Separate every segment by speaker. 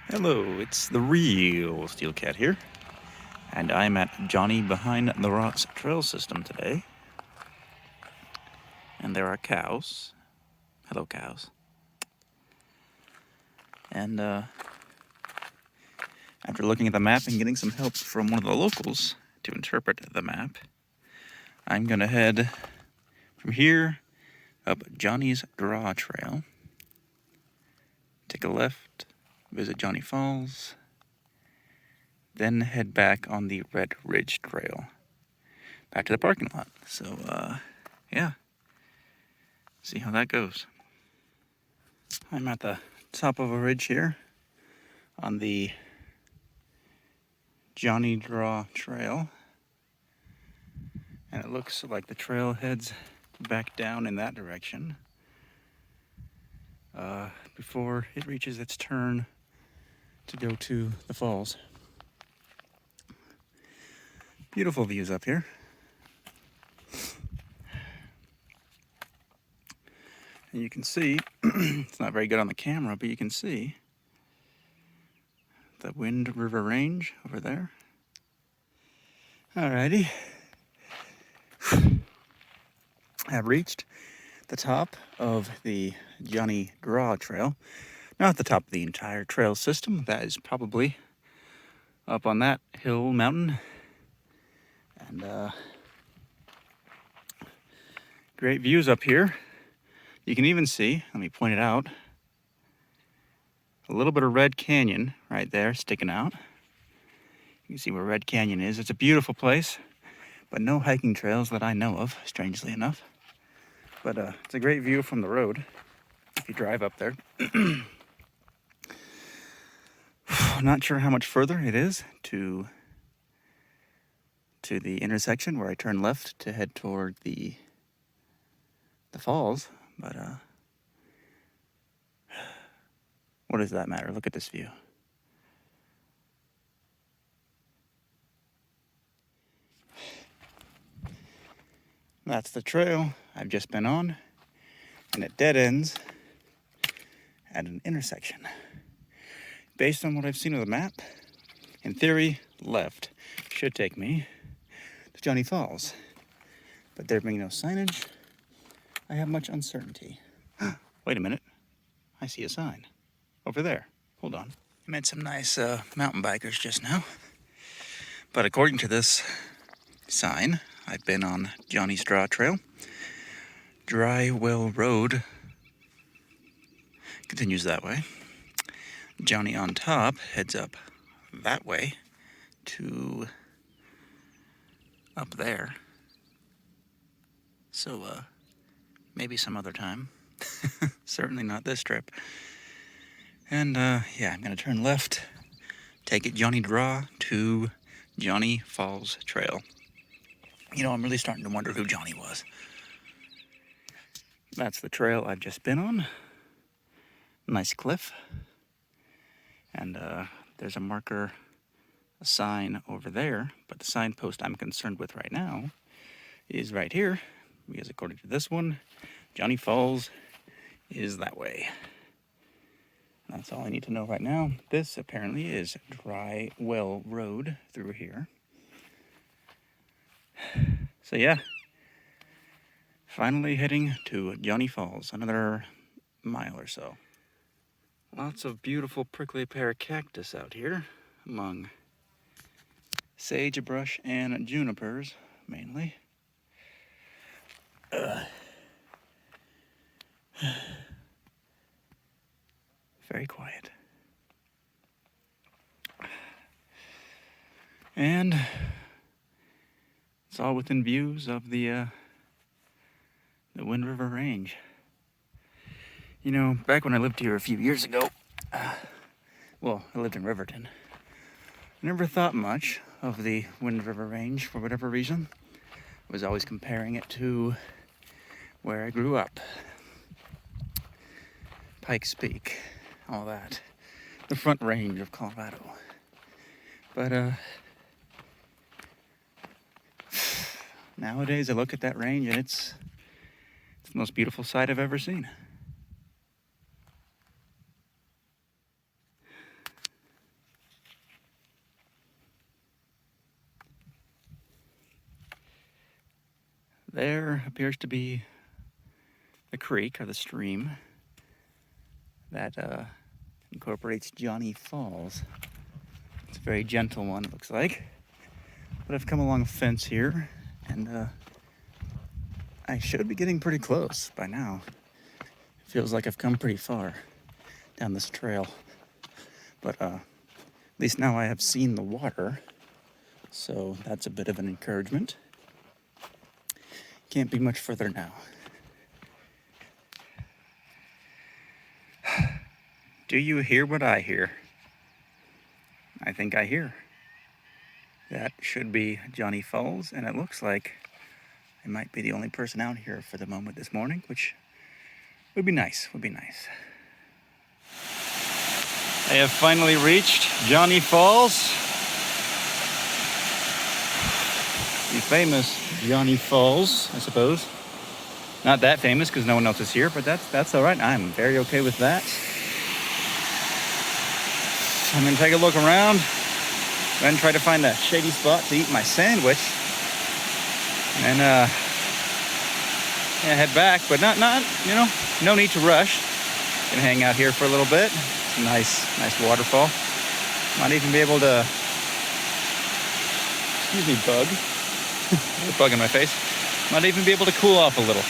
Speaker 1: Hello, it's the real Steel Cat here, and I'm at Johnny Behind the Rocks trail system today. And there are cows. Hello, cows. And after looking at the map and getting some help from one of the locals to interpret the map, I'm gonna head from here up Johnny's Draw Trail, take a left, visit Johnny Falls, then head back on the Red Ridge Trail, back to the parking lot. So, yeah, see how that goes. I'm at the top of a ridge here on the Johnny Draw Trail, and it looks like the trail heads back down in that direction before it reaches its turn to go to the falls. Beautiful views up here. And you can see, it's not very good on the camera, but you can see the Wind River Range over there. Alrighty. I've reached the top of the Johnny Draw Trail. Not the top of the entire trail system. That is probably up on that hill mountain. And great views up here. You can even see, let me point it out, a little bit of Red Canyon right there sticking out. You can see where Red Canyon is. It's a beautiful place, but no hiking trails that I know of, strangely enough. But it's a great view from the road if you drive up there. Not sure how much further it is to the intersection where I turn left to head toward the falls, but what does that matter? Look at this view. That's the trail I've just been on, and it dead ends at an intersection. Based on what I've seen of the map, in theory, left should take me to Johnny Falls. But there being no signage, I have much uncertainty. Wait a minute, I see a sign over there. Hold on. I met some nice mountain bikers just now. But according to this sign, I've been on Johnny's Draw Trail. Dry Well Road continues that way. Johnny on Top heads up that way to up there. So, maybe some other time. Certainly not this trip. And, yeah, I'm gonna turn left, take it Johnny Draw to Johnny Falls Trail. You know, I'm really starting to wonder who Johnny was. That's the trail I've just been on. Nice cliff. And there's a marker, a sign over there, but the signpost I'm concerned with right now is right here, because according to this one, Johnny Falls is that way. That's all I need to know right now. This apparently is Dry Well Road through here. So yeah, finally heading to Johnny Falls, another mile or so. Lots of beautiful prickly pear cactus out here, among sagebrush and junipers, mainly. Very quiet. And it's all within views of the Wind River Range. You know, back when I lived here a few years ago, well, I lived in Riverton. I never thought much of the Wind River Range for whatever reason. I was always comparing it to where I grew up. Pikes Peak, all that. The Front Range of Colorado. But nowadays I look at that range and it's the most beautiful sight I've ever seen. There appears to be the creek or the stream that incorporates Johnny Falls. It's a very gentle one, it looks like. But I've come along a fence here, and I should be getting pretty close by now. It feels like I've come pretty far down this trail. But at least now I have seen the water, so that's a bit of an encouragement. Can't be much further now. Do you hear what I hear? I think I hear. That should be Johnny Falls, and it looks like I might be the only person out here for the moment this morning, which would be nice, I have finally reached Johnny Falls. The famous Johnny Falls, I suppose. Not that famous because no one else is here, but that's all right. I'm very okay with that. I'm gonna take a look around and try to find a shady spot to eat my sandwich, and head back. But not no need to rush. Gonna hang out here for a little bit. It's a nice waterfall. Might even be able to, excuse me, bug. There's a bug in my face. Might even be able to cool off a little.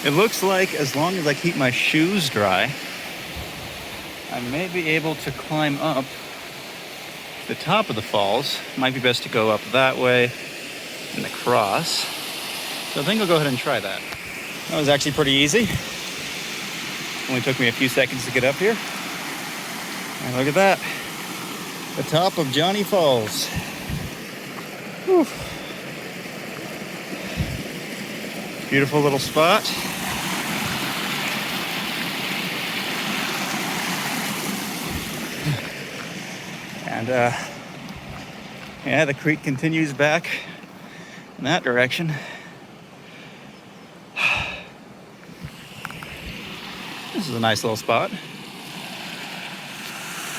Speaker 1: It looks like as long as I keep my shoes dry, I may be able to climb up the top of the falls. Might be best to go up that way and across. So I think I'll go ahead and try that. That was actually pretty easy. Only took me a few seconds to get up here. And look at that. The top of Johnny Falls. Whew. Beautiful little spot. And yeah, the creek continues back in that direction. This is a nice little spot.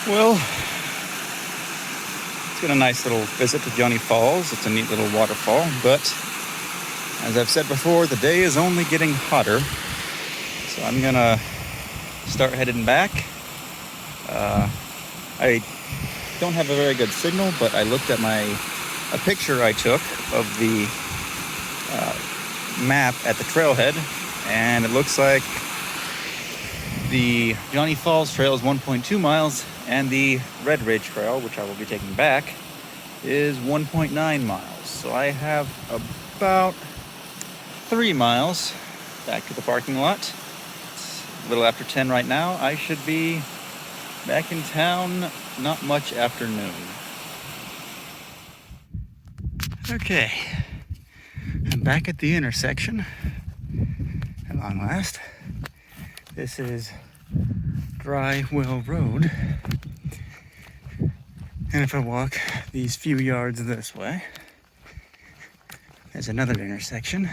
Speaker 1: Well, it's been a nice little visit to Johnny Falls. It's a neat little waterfall, but as I've said before, the day is only getting hotter, so I'm gonna start heading back. I don't have a very good signal, but I looked at a picture I took of the map at the trailhead, and it looks like the Johnny Falls Trail is 1.2 miles, and the Red Ridge Trail, which I will be taking back, is 1.9 miles. So I have about 3 miles back to the parking lot. It's a little after 10 right now. I should be back in town not much after noon. Okay, I'm back at the intersection at long last. This is Dry Well Road. And if I walk these few yards this way, there's another intersection.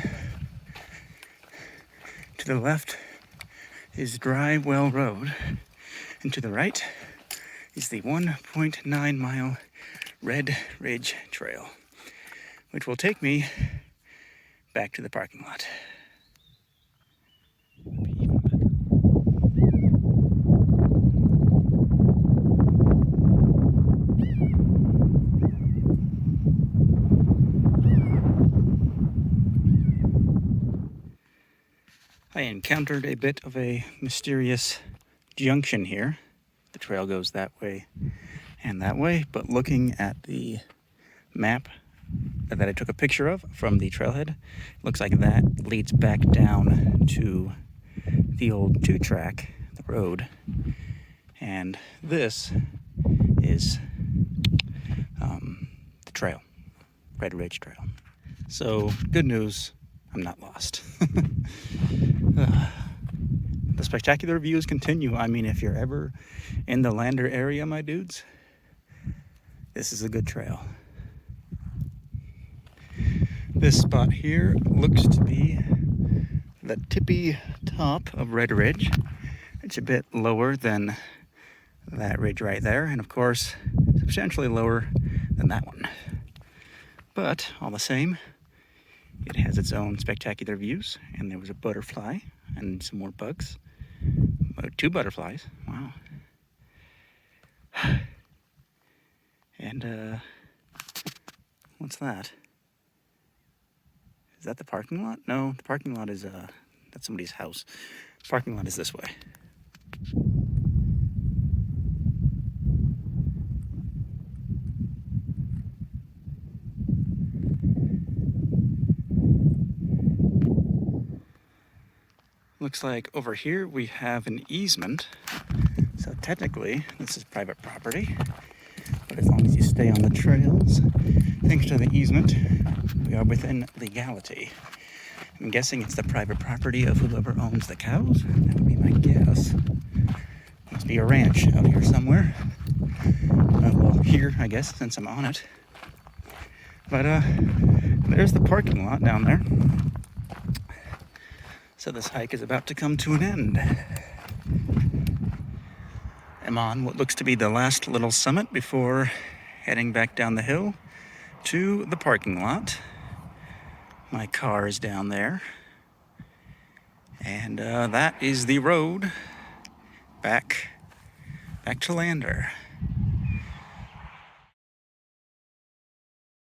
Speaker 1: To the left is Dry Well Road, and to the right is the 1.9 mile Red Ridge Trail, which will take me back to the parking lot. I encountered a bit of a mysterious junction here. The trail goes that way and that way, but looking at the map that I took a picture of from the trailhead, it looks like that leads back down to the old 2-track, the road, and this is the trail, Red Ridge Trail. So good news, I'm not lost. The spectacular views continue. I mean, if you're ever in the Lander area, my dudes, this is a good trail. This spot here looks to be the tippy top of Red Ridge. It's a bit lower than that ridge right there, and of course, substantially lower than that one. But all the same, it has its own spectacular views. And there was a butterfly and some more bugs. Oh, 2 butterflies. Wow. And what's that? Is that the parking lot? No, the parking lot is that's somebody's house. The parking lot is this way. Looks like over here we have an easement. So technically, this is private property. But as long as you stay on the trails, thanks to the easement, we are within legality. I'm guessing it's the private property of whoever owns the cows. That would be my guess. Must be a ranch out here somewhere. Well, here, I guess, since I'm on it. But there's the parking lot down there. So this hike is about to come to an end. I'm on what looks to be the last little summit before heading back down the hill to the parking lot. My car is down there. And that is the road back to Lander.